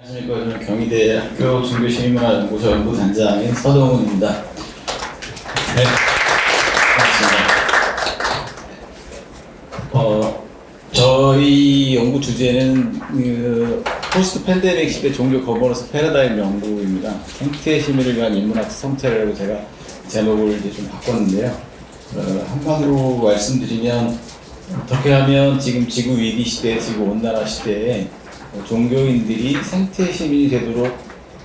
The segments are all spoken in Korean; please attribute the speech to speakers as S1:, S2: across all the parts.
S1: 안녕하십니까. 저는 경희대학교 종교시민문화연구소 연구단장인 서동훈입니다. 네, 반갑습니다. 저희 연구 주제는 포스트 팬데믹 시대 종교 거버넌스 패러다임 연구입니다. 생태의 심의를 위한 인문학 성찰이라고 제가 제목을 이제 좀 바꿨는데요. 한마디로 말씀드리면 어떻게 하면 지금 지구 위기 시대, 지구 온난화 시대에 종교인들이 생태 시민이 되도록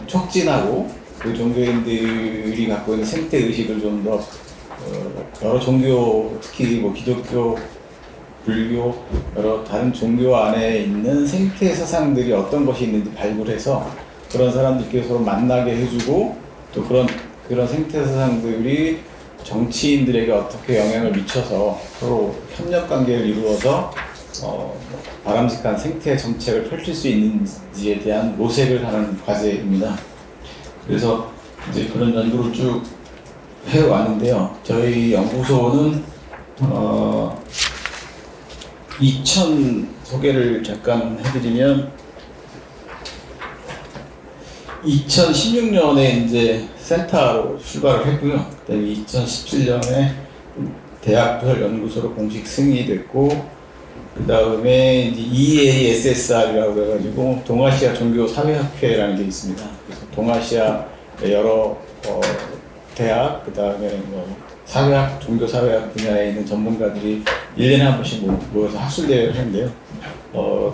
S1: 촉진하고 그 종교인들이 갖고 있는 생태 의식을 좀 더 여러 종교, 특히 뭐 기독교, 불교, 여러 다른 종교 안에 있는 생태 사상들이 어떤 것이 있는지 발굴해서 그런 사람들끼리 서로 만나게 해주고 또 그런 생태 사상들이 정치인들에게 어떻게 영향을 미쳐서 서로 협력 관계를 이루어서 바람직한 생태 정책을 펼칠 수 있는지에 대한 모색을 하는 과제입니다. 그래서 이제 그런 연구를 쭉 해왔는데요. 저희 연구소는 2000 소개를 잠깐 해드리면 2016년에 이제 센터로 출발을 했고요. 그다음에 2017년에 대학별 연구소로 공식 승인됐고, 그 다음에 EASSR이라고 해가지고 동아시아 종교 사회학회라는 게 있습니다. 그래서 동아시아 여러 대학, 그 다음에 뭐 사회학, 종교 사회학 분야에 있는 전문가들이 1년에 한 번씩 모여서 학술대회를 하는데요.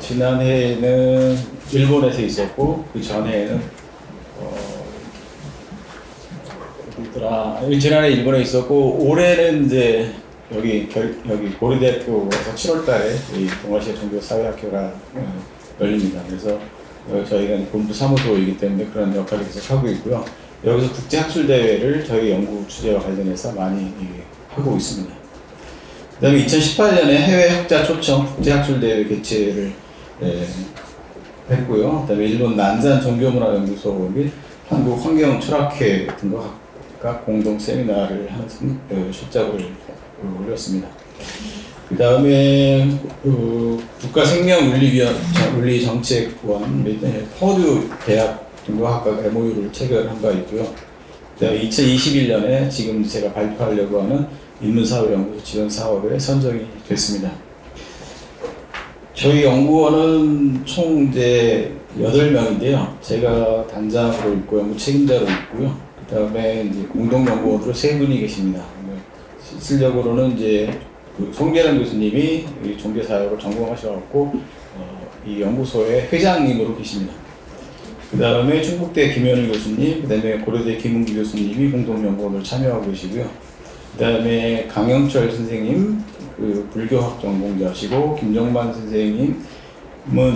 S1: 지난해에는 일본에서 있었고, 그 전해에는 지난해 일본에 있었고, 올해는 이제 여기 고려대학교에서 7월달에 이 동아시아 종교사회학회가 열립니다. 그래서 저희가 본부 사무소이기 때문에 그런 역할을 계속 하고 있고요. 여기서 국제학술대회를 저희 연구 주제와 관련해서 많이 하고 있습니다. 그 다음에 2018년에 해외 학자 초청 국제학술대회 개최를 했고요. 그 다음에 일본 난산 종교문화연구소 및 한국 환경철학회 등과 공동 세미나를 하는 실적을 올렸습니다. 그 다음에 국가생명윤리정책원 및 퍼듀 대학 등과 각각 MOU를 체결한 바 있고요. 그 다음에 2021년에 지금 제가 발표하려고 하는 인문사회연구소 지원 사업에 선정이 됐습니다. 저희 연구원은 총 이제 8명인데요. 제가 단장으로 있고 연구 책임자로 있고요. 그 다음에 이제 공동연구원으로 3분이 계십니다. 실질적으로는 이제 송재란 교수님이 종교사역을 전공하셔갖고 이 연구소의 회장님으로 계십니다. 그 다음에 충북대 김현우 교수님, 그 다음에 고려대 김은기 교수님이 공동연구원을 참여하고 계시고요. 그 다음에 강영철 선생님, 불교학 전공자시고, 김정만 선생님은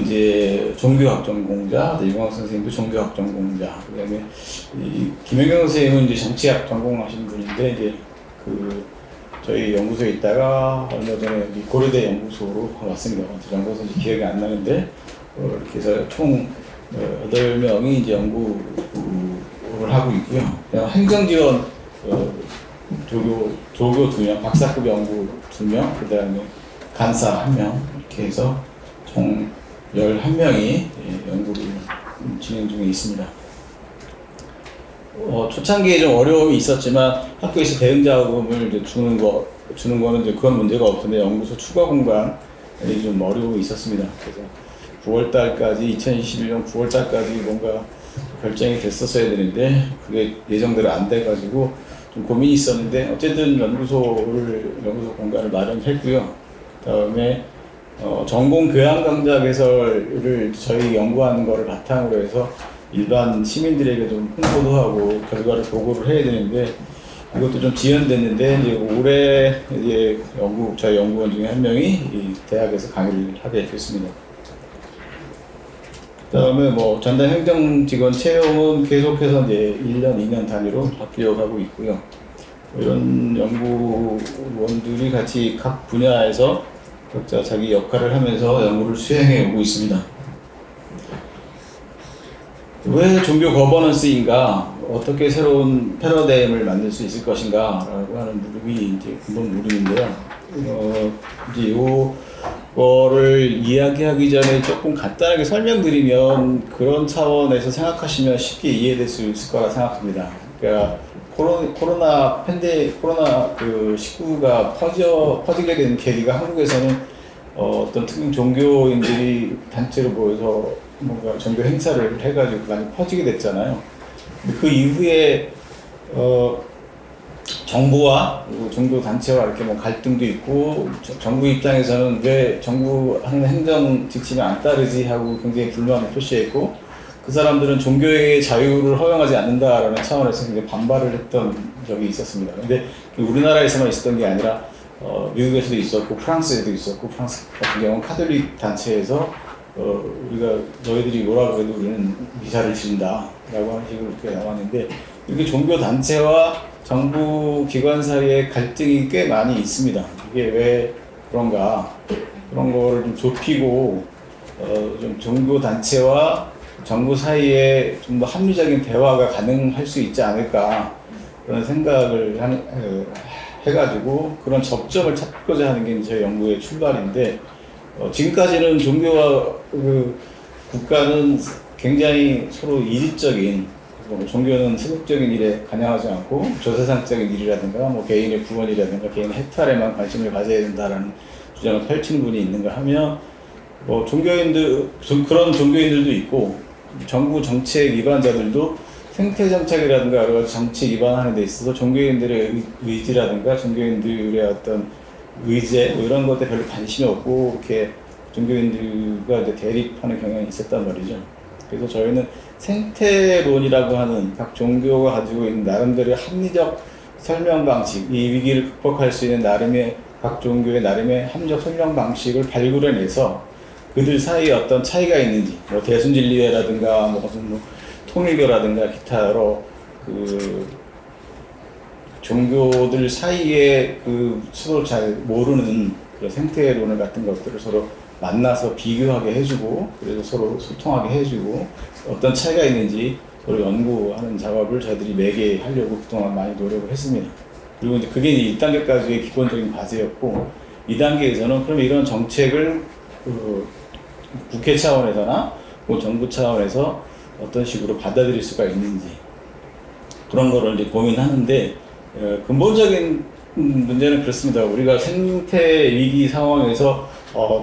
S1: 이제 종교학 전공자, 유광 선생님도 종교학 전공자, 그 다음에 김영경 선생님은 이제 정치학 전공하신 분인데, 이제 저희 연구소에 있다가 얼마 전에 고려대 연구소로 왔습니다. 연구소는 기억이 안 나는데, 이렇게 해서 총 8명이 이제 연구를 하고 있고요. 행정지원 조교 2명, 박사급 연구 2명, 그 다음에 간사 1명, 이렇게 해서 총 11명이 연구를 진행 중에 있습니다. 초창기에 좀 어려움이 있었지만 학교에서 대응 자금을 이제 주는 거는 이제 그건 문제가 없는데 연구소 추가 공간이 좀 어려움이 있었습니다. 그래서 9월달까지 2021년 9월달까지 뭔가 결정이 됐었어야 되는데 그게 예정대로 안 돼가지고 좀 고민이 있었는데 어쨌든 연구소 공간을 마련했고요. 그다음에 전공 교양 강좌 개설을 저희 연구하는 거를 바탕으로 해서 일반 시민들에게 좀 홍보도 하고 결과를 보고를 해야 되는데 이것도 좀 지연됐는데 이제 올해 이제 저희 연구원 중에 한 명이 이 대학에서 강의를 하게 됐습니다. 그다음에 뭐 전담 행정직원 채용은 계속해서 이제 1년, 2년 단위로 바뀌어가고 있고요. 이런 연구원들이 같이 각 분야에서 각자 자기 역할을 하면서 연구를 수행해 오고 있습니다. 왜 종교 거버넌스인가? 어떻게 새로운 패러다임을 만들 수 있을 것인가? 라고 하는 물음이 이제 근본 물음인데요. 이제 거를 이야기하기 전에 조금 간단하게 설명드리면 그런 차원에서 생각하시면 쉽게 이해될 수 있을 거라 생각합니다. 그러니까 코로나 그 19가 퍼지게 된 계기가 한국에서는 어떤 특정 종교인들이 단체로 모여서 뭔가 종교 행사를 해가지고 많이 퍼지게 됐잖아요. 그 이후에 정부와 종교 단체와 이렇게 뭐 갈등도 있고 정부 입장에서는 왜 정부 하는 행정 지침에 안 따르지 하고 굉장히 불만을 표시했고 그 사람들은 종교의 자유를 허용하지 않는다라는 차원에서 굉장히 반발을 했던 적이 있었습니다. 근데 우리나라에서만 있었던 게 아니라 미국에서도 있었고 프랑스에도 있었고 프랑스 같은 경우는 카톨릭 단체에서 우리가 너희들이 뭐라 그래도 우리는 미사를 지른다 라고 하는 식으로 이렇게 나왔는데 이렇게 종교 단체와 정부 기관 사이에 갈등이 꽤 많이 있습니다. 이게 왜 그런가 그런 거를 좀 좁히고 좀 종교 단체와 정부 사이에 좀 더 합리적인 대화가 가능할 수 있지 않을까 그런 생각을 해가지고 그런 접점을 찾고자 하는 게 저희 연구의 출발인데 지금까지는 종교와 그 국가는 굉장히 서로 이질적인 종교는 세속적인 일에 관여하지 않고 저세상적인 일이라든가 뭐 개인의 구원이라든가 개인의 해탈에만 관심을 가져야 된다라는 주장을 펼치는 분이 있는가 하면 뭐 그런 종교인들도 있고 정부 정책 위반자들도 생태 정책이라든가 여러 가지 정책 위반하는 데 있어서 종교인들의 의지라든가 종교인들의 어떤 의제 뭐 이런 것에 별로 관심이 없고 이렇게 종교인들과 이제 대립하는 경향이 있었단 말이죠. 그래서 저희는 생태론이라고 하는 각 종교가 가지고 있는 나름대로의 합리적 설명 방식, 이 위기를 극복할 수 있는 나름의 각 종교의 나름의 합리적 설명 방식을 발굴해내서 그들 사이에 어떤 차이가 있는지, 뭐 대순진리회라든가 뭐 무슨 뭐 통일교라든가 기타 여러 그 종교들 사이에 그 서로 잘 모르는 그런 생태론을 같은 것들을 서로 만나서 비교하게 해주고 그래서 서로 소통하게 해주고 어떤 차이가 있는지 서로 연구하는 작업을 저희들이 매개 하려고 그동안 많이 노력을 했습니다. 그리고 이제 그게 이제 1단계까지의 기본적인 과제였고 2단계에서는 그럼 이런 정책을 국회 차원에서나 뭐 정부 차원에서 어떤 식으로 받아들일 수가 있는지 그런 거를 이제 고민하는데 근본적인 문제는 그렇습니다. 우리가 생태 위기 상황에서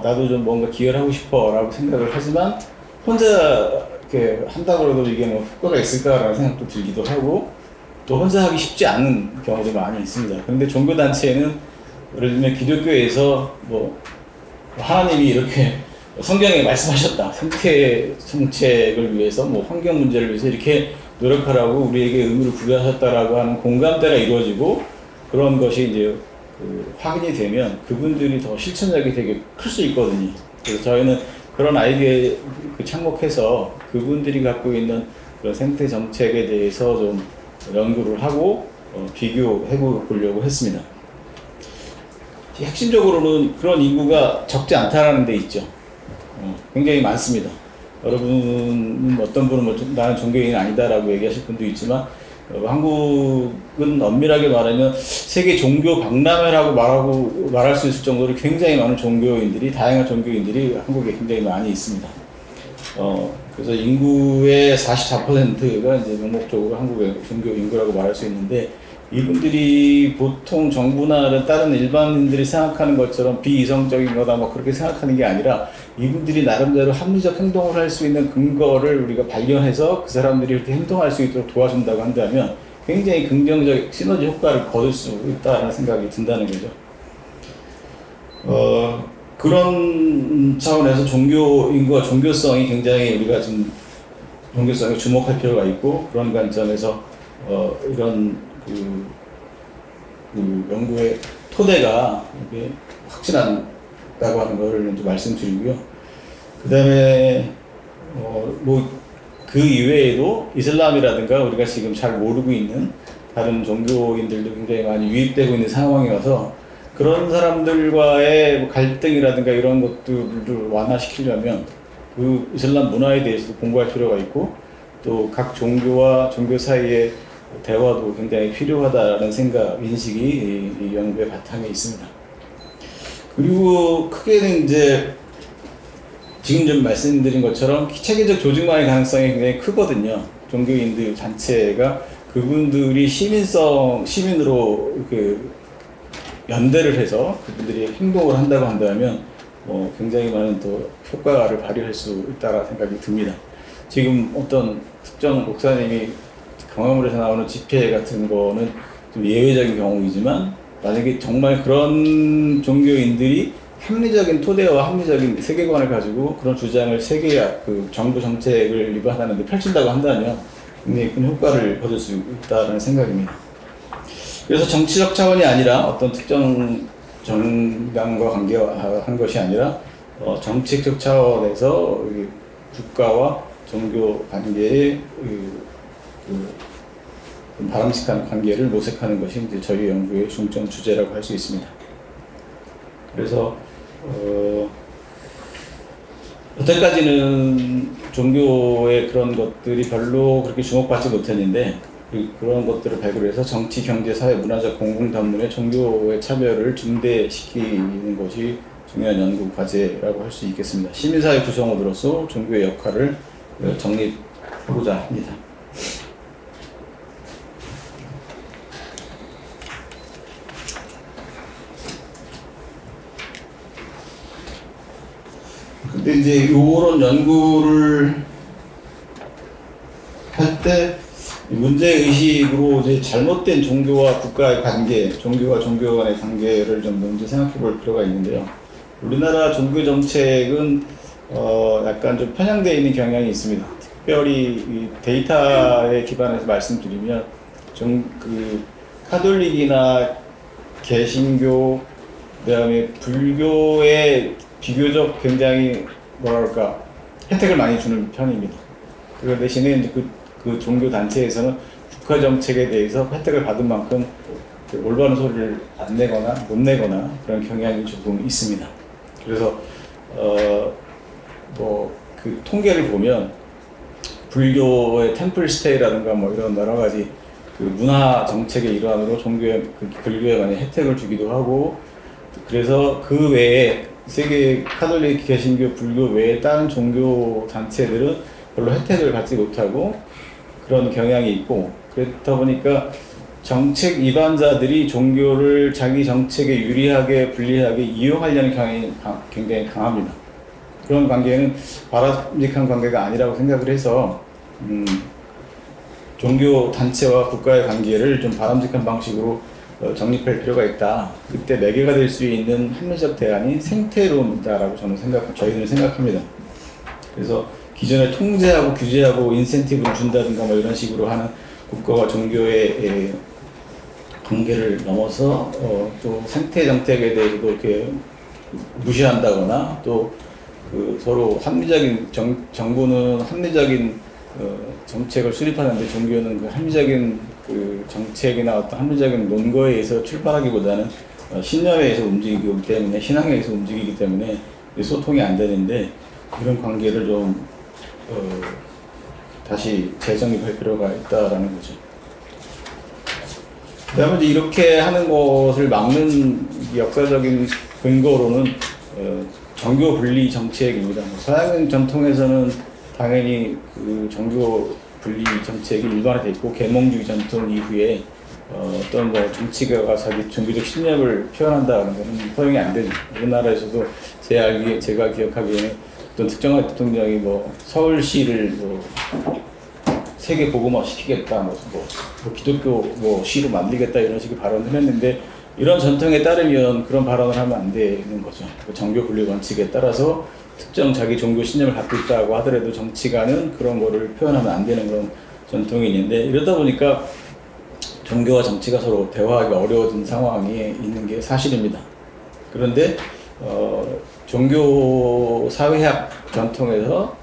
S1: 나도 좀 뭔가 기여를 하고 싶어 라고 생각을 하지만 혼자 이렇게 한다고 해도 이게 뭐 효과가 있을까라는 생각도 들기도 하고 또 혼자 하기 쉽지 않은 경우도 많이 있습니다. 그런데 종교단체는 예를 들면 기독교에서 뭐 하나님이 이렇게 성경에 말씀하셨다. 생태 정책을 위해서 뭐 환경 문제를 위해서 이렇게 노력하라고 우리에게 의무를 부여하셨다라고 하는 공감대가 이루어지고 그런 것이 이제 확인이 되면 그분들이 더 실천력이 되게 클 수 있거든요. 그래서 저희는 그런 아이디어에 착목해서 그분들이 갖고 있는 그런 생태 정책에 대해서 좀 연구를 하고 비교해 보려고 했습니다. 핵심적으로는 그런 인구가 적지 않다라는 데 있죠. 굉장히 많습니다. 여러분 어떤 분은 뭐 나는 종교인이 아니다라고 얘기하실 분도 있지만 한국은 엄밀하게 말하면 세계 종교 박람회라고 말할 수 있을 정도로 굉장히 많은 종교인들이 다양한 종교인들이 한국에 굉장히 많이 있습니다. 그래서 인구의 44%가 이제 명목적으로 한국의 종교 인구라고 말할 수 있는데 이분들이 보통 정부나 다른 일반인들이 생각하는 것처럼 비이성적인 거다 뭐 그렇게 생각하는 게 아니라 이분들이 나름대로 합리적 행동을 할 수 있는 근거를 우리가 발견해서 그 사람들이 이렇게 행동할 수 있도록 도와준다고 한다면 굉장히 긍정적 시너지 효과를 거둘 수 있다는 생각이 든다는 거죠. 그런 차원에서 종교인과 종교성이 굉장히 우리가 좀 종교성에 주목할 필요가 있고 그런 관점에서 이런 그 연구의 토대가 이게 확실하다고 하는 것을 좀 말씀드리고요. 그 다음에 뭐 그 이외에도 이슬람이라든가 우리가 지금 잘 모르고 있는 다른 종교인들도 굉장히 많이 유입되고 있는 상황이어서 그런 사람들과의 뭐 갈등이라든가 이런 것들을 완화시키려면 그 이슬람 문화에 대해서도 공부할 필요가 있고 또 각 종교와 종교 사이의 대화도 굉장히 필요하다라는 생각, 인식이 이 연구의 바탕에 있습니다. 그리고 크게는 이제 지금 좀 말씀드린 것처럼 체계적 조직만의 가능성이 굉장히 크거든요. 종교인들 단체가 그분들이 시민으로 연대를 해서 그분들이 행동을 한다고 한다면 굉장히 많은 또 효과를 발휘할 수 있다라는 생각이 듭니다. 지금 어떤 특정 목사님이 광화문에서 나오는 집회 같은 거는 좀 예외적인 경우이지만, 만약에 정말 그런 종교인들이 합리적인 토대와 합리적인 세계관을 가지고 그런 주장을 정부 정책을 위반하는 데 펼친다고 한다면 굉장히 큰 효과를 거둘 수 있다는 생각입니다. 그래서 정치적 차원이 아니라 어떤 특정 정당과 관계한 것이 아니라 정책적 차원에서 국가와 종교 관계의 바람직한 관계를 모색하는 것이 이제 저희 연구의 중점 주제라고 할 수 있습니다. 그래서 여태까지는 종교의 그런 것들이 별로 그렇게 주목받지 못했는데, 그런 것들을 발굴해서 정치, 경제, 사회, 문화적 공공단문의 종교의 차별을 증대시키는 것이 중요한 연구 과제라고 할 수 있겠습니다. 시민사회 구성원으로서 종교의 역할을 정립하고자 합니다. 근데 이제 이런 연구를 할 때 문제의식으로 이제 잘못된 종교와 국가의 관계, 종교와 종교 간의 관계를 좀 먼저 생각해 볼 필요가 있는데요. 우리나라 종교 정책은 약간 좀 편향되어 있는 경향이 있습니다. 특별히 이 데이터에 기반해서 말씀드리면 카톨릭이나 개신교, 그다음에 불교에 비교적 굉장히 혜택을 많이 주는 편입니다. 그 대신에 이제 그 종교 단체에서는 국가 정책에 대해서 혜택을 받은 만큼 올바른 소리를 안 내거나 못 내거나 그런 경향이 조금 있습니다. 그래서 그 통계를 보면 불교의 템플 스테이라든가 이런 여러 가지 그 문화 정책의 일환으로 불교에 많이 혜택을 주기도 하고, 그래서 그 외에 세계 카톨릭, 개신교, 불교 외에 다른 종교 단체들은 별로 혜택을 받지 못하고 그런 경향이 있고, 그렇다 보니까 정책 위반자들이 종교를 자기 정책에 유리하게 불리하게 이용하려는 경향이 굉장히 강합니다. 그런 관계는 바람직한 관계가 아니라고 생각을 해서 종교 단체와 국가의 관계를 좀 바람직한 방식으로 정립할 필요가 있다. 그때 매개가 될 수 있는 합리적 대안이 생태론이다라고 저희는 생각합니다. 그래서 기존에 통제하고 규제하고 인센티브를 준다든가 이런 식으로 하는 국가와 종교의 관계를 넘어서 또 생태 정책에 대해서도 이렇게 무시한다거나, 또 서로 합리적인 정부는 합리적인 정책을 수립하는데 종교는 그 합리적인 정책이나 어떤 합리적인 논거에 의해서 출발하기보다는 신념에 의해서 움직이기 때문에, 신앙에 의해서 움직이기 때문에 소통이 안 되는데, 이런 관계를 좀 다시 재정립할 필요가 있다라는 거죠. 그 다음에 이제 이렇게 하는 것을 막는 역사적인 근거로는 종교 분리 정책입니다. 서양 전통에서는 당연히 그 종교 분리 정책이 일반화되어 있고, 계몽주의 전통 이후에 어떤 정치가가 자기 종교적 신념을 표현한다는 것은 허용이 안 되죠. 우리나라에서도 제가 기억하기에는 어떤 특정한 대통령이 서울시를 세계 복음화 시키겠다, 기독교 시로 만들겠다 이런 식의 발언을 했는데, 이런 전통에 따르면 그런 발언을 하면 안 되는 거죠. 종교 분리 원칙에 따라서 특정 자기 종교 신념을 갖고 있다고 하더라도 정치가는 그런 거를 표현하면 안 되는 그런 전통이 있는데, 이러다 보니까 종교와 정치가 서로 대화하기 어려워진 상황이 있는 게 사실입니다. 그런데 종교 사회학 전통에서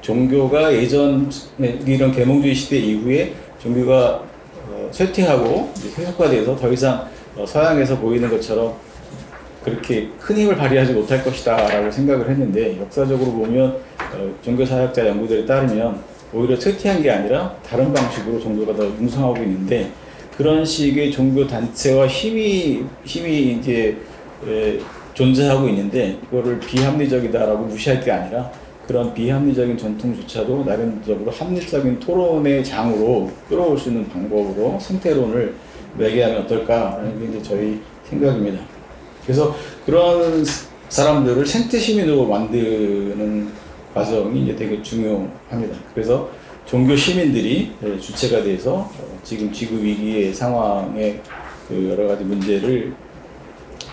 S1: 종교가 예전에 이런 계몽주의 시대 이후에 종교가 쇠퇴하고 세속화돼서 더 이상 서양에서 보이는 것처럼 그렇게 큰 힘을 발휘하지 못할 것이다 라고 생각을 했는데, 역사적으로 보면 종교사학자 연구들에 따르면 오히려 쇠퇴한 게 아니라 다른 방식으로 종교가 더 융성하고 있는데, 그런 식의 종교 단체와 힘이 이제 존재하고 있는데 그거를 비합리적이다라고 무시할 게 아니라 그런 비합리적인 전통조차도 나름대로 합리적인 토론의 장으로 끌어올 수 있는 방법으로 생태론을 매개하면 어떨까라는 게 이제 저희 생각입니다. 그래서 그런 사람들을 생태 시민으로 만드는 과정이 이제 되게 중요합니다. 그래서 종교 시민들이 주체가 돼서 지금 지구 위기의 상황에 그 여러 가지 문제를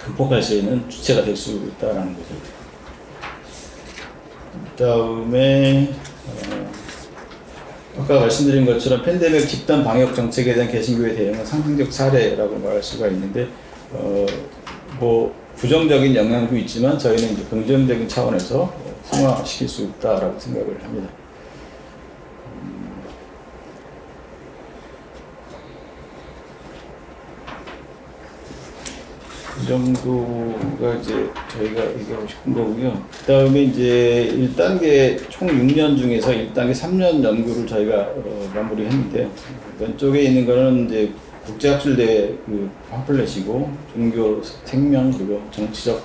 S1: 극복할 수 있는 주체가 될 수 있다라는 거죠. 그다음에 아까 말씀드린 것처럼 팬데믹 집단 방역 정책에 대한 개신교의 대응은 상징적 사례라고 말할 수가 있는데 뭐 부정적인 영향도 있지만 저희는 이제 긍정적인 차원에서 승화시킬 수 있다라고 생각을 합니다. 이 정도가 이제 저희가 얘기하고 싶은 거고요. 그 다음에 이제 1단계 총 6년 중에서 1단계 3년 연구를 저희가 마무리했는데요. 왼쪽에 있는 거는 이제 국제학술대 그 팜플렛이고 종교 생명 그리고 정치적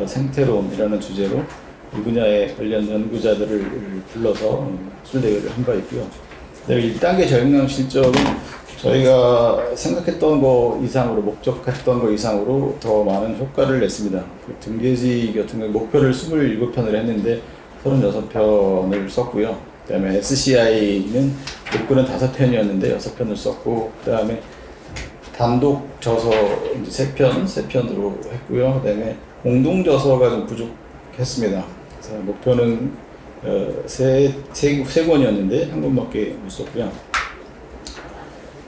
S1: 생태론이라는 주제로 이 분야의 관련 연구자들을 불러서 학술대회를 한 바 있고요. 1단계 저영량 실적은 저희가 생각했던 거 이상으로, 목적했던 거 이상으로 더 많은 효과를 냈습니다. 그 등재지 같은 경우 목표를 27편을 했는데 36편을 썼고요. 그 다음에 SCI는 목표는 5편이었는데 6편을 썼고, 그 다음에 단독 저서 이제 3편으로 했고요. 그 다음에 공동 저서가 좀 부족했습니다. 그래서 목표는 세 권이었는데 한 권밖에 못 썼고요.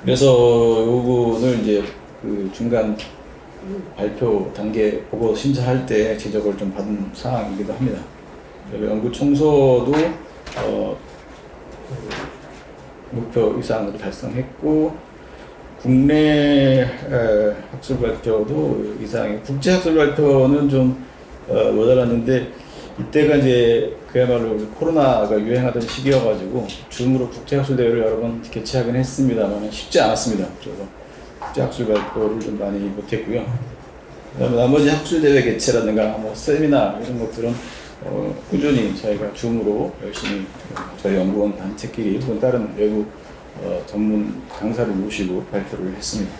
S1: 그래서 요거를 이제 그 중간 발표 단계 보고 심사할 때 지적을 좀 받은 사항이기도 합니다. 연구 총소도 목표 이상으로 달성했고, 국내 학술 발표도 이상해. 국제 학술 발표는 좀 모자랐는데, 이때가 이제 그야말로 코로나가 유행하던 시기여가지고 줌으로 국제학술대회를 여러 번 개최하긴 했습니다만 쉽지 않았습니다. 그래서 국제학술 발표를 좀 많이 못했고요. 그다음에 나머지 학술대회 개최라든가 뭐 세미나 이런 것들은 꾸준히 저희가 줌으로 열심히 저희 연구원 단체끼리 혹은 다른 외부 전문 강사를 모시고 발표를 했습니다.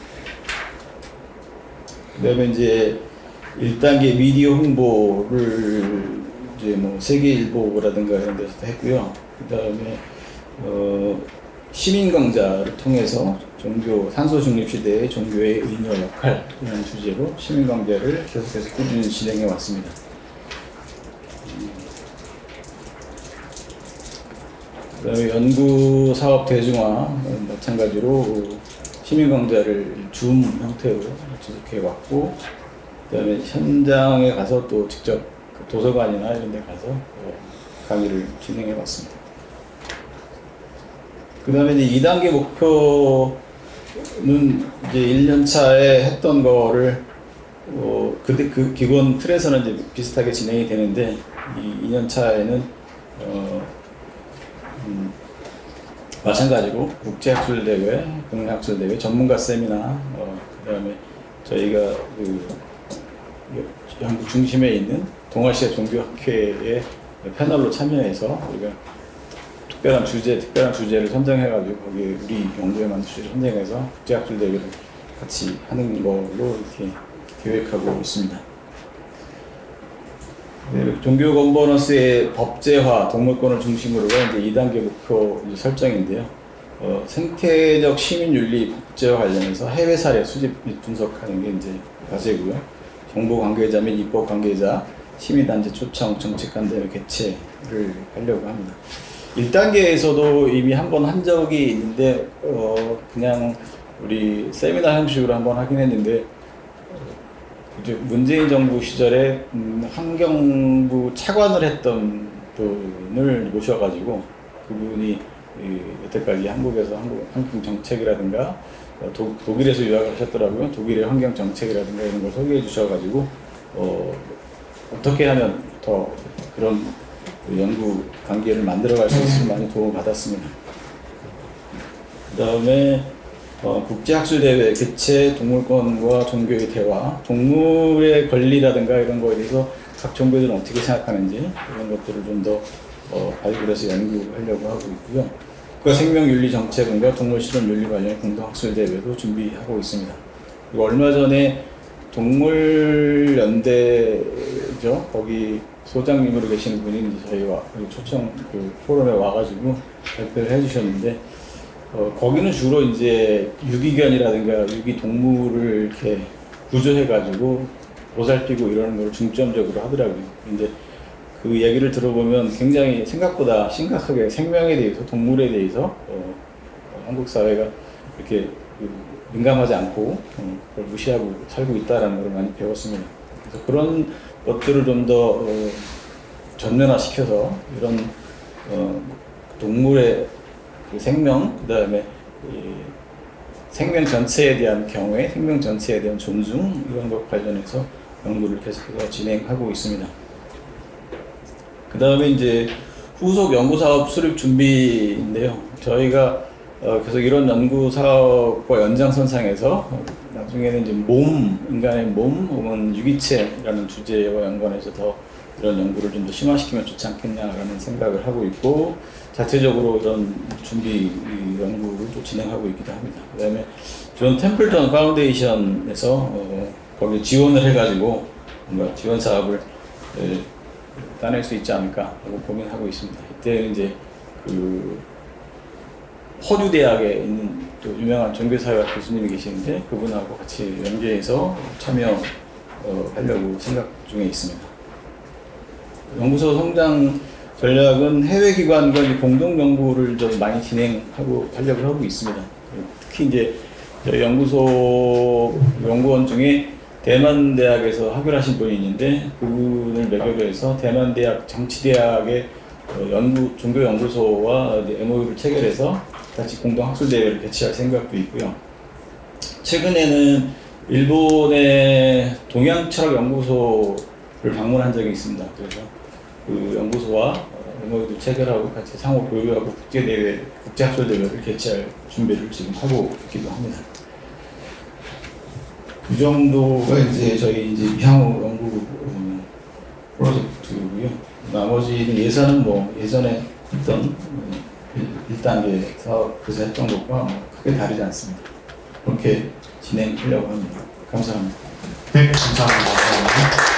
S1: 그다음에 이제 1단계 미디어 홍보를 이제 뭐 세계일보라든가 이런 데서도 했고요. 그 다음에 시민 강좌를 통해서 종교 산소 중립 시대의 종교의 의미와 역할이라는 주제로 시민 강좌를 계속해서 꾸준히 진행해 왔습니다. 그 다음에 연구 사업 대중화 마찬가지로 시민 강좌를 줌 형태로 지속해 왔고, 그 다음에 현장에 가서 또 직접 도서관이나 이런 데 가서 강의를 진행해 왔습니다. 그 다음에 이제 2단계 목표는 이제 1년차에 했던 거를 그때 그 기본 틀에서는 이제 비슷하게 진행이 되는데, 이 2년차에는 마찬가지로 국제학술대회, 국내학술대회, 전문가 세미나, 그 다음에 저희가 그 한국 중심에 있는 동아시아 종교학회의 패널로 참여해서 우리가 특별한 주제를 선정해가지고 거기에 우리 연구에 맞는 주제를 선정해서 국제학술대회를 같이 하는 걸로 이렇게 계획하고 있습니다. 네, 종교 건버넌스의 법제화, 동물권을 중심으로가 이제 2단계 목표 이제 설정인데요. 생태적 시민윤리 법제화 관련해서 해외 사례 수집 및 분석하는 게 이제 과제고요. 정보 관계자 및 입법 관계자, 시민단체 초청, 정책관대회 개최를 하려고 합니다. 1단계에서도 이미 한번 한 적이 있는데 그냥 우리 세미나 형식으로 한번 하긴 했는데, 이제 문재인 정부 시절에 환경부 차관을 했던 분을 모셔가지고 그분이 여태까지 한국에서 환경 정책이라든가 독일에서 유학을 하셨더라고요. 독일의 환경 정책이라든가 이런 걸 소개해 주셔가지고 어떻게 하면 더 그런 연구 관계를 만들어갈 수 있을지 많이 도움을 받았습니다. 그 다음에 국제학술대회 개최, 동물권과 종교의 대화, 동물의 권리라든가 이런 거에 대해서 각 종교들은 어떻게 생각하는지 이런 것들을 좀 더 발굴해서 연구하려고 하고 있고요. 국가생명윤리정책원과 동물실험윤리 관련 공동학술대회도 준비하고 있습니다. 그리고 얼마 전에 동물연대죠. 거기 소장님으로 계시는 분이 이제 저희와 초청 포럼에 와가지고 발표를 해주셨는데, 거기는 주로 이제 유기견이라든가 유기동물을 이렇게 구조해가지고 보살피고 이러는 걸 중점적으로 하더라고요. 근데 그 얘기를 들어보면 굉장히 생각보다 심각하게 생명에 대해서, 동물에 대해서 한국 사회가 이렇게 민감하지 않고 그걸 무시하고 살고 있다는 걸 많이 배웠습니다. 그래서 그런 것들을 좀 더 전면화시켜서 이런 동물의 그 생명, 그 다음에 생명 전체에 대한 경외, 생명 전체에 대한 존중, 이런 것 관련해서 연구를 계속해서 진행하고 있습니다. 그 다음에 이제 후속 연구사업 수립 준비인데요. 저희가 계속 이런 연구사업과 연장선상에서 나중에는 이제 인간의 몸 혹은 유기체라는 주제와 연관해서 더 이런 연구를 좀 더 심화시키면 좋지 않겠냐라는 생각을 하고 있고, 자체적으로 이런 준비 연구를 또 진행하고 있기도 합니다. 그 다음에 존 템플턴 파운데이션에서 거기 지원을 해가지고 뭔가 지원 사업을 따낼 수 있지 않을까 하고 고민하고 있습니다. 이때는 이제 그 허류 대학에 있는 또 유명한 종교사회학 교수님이 계시는데 그분하고 같이 연계해서 참여하려고 생각 중에 있습니다. 연구소 성장 전략은 해외 기관과 공동 연구를 좀 많이 진행하고 하려고 하고 있습니다. 특히 이제 저희 연구소 연구원 중에 대만 대학에서 학위를 하신 분이 있는데, 그분을 매개로 해서 대만 대학 정치대학의 종교 연구소와 MOU를 체결해서 같이 공동 학술 대회를 개최할 생각도 있고요. 최근에는 일본의 동양철학 연구소를 방문한 적이 있습니다. 그래서 그 연구소와 MOU도 체결하고 같이 상호 교류하고 국제대회, 국제학술 대회를 개최할 준비를 지금 하고 있기도 합니다. 그 정도가 이제 저희 향후 연구 프로젝트고요. 나머지는 예산은 뭐 예전에 했던 1단계 사업에서 했던 것과 크게 다르지 않습니다. 그렇게 진행하려고 합니다. 감사합니다.
S2: 네, 감사합니다.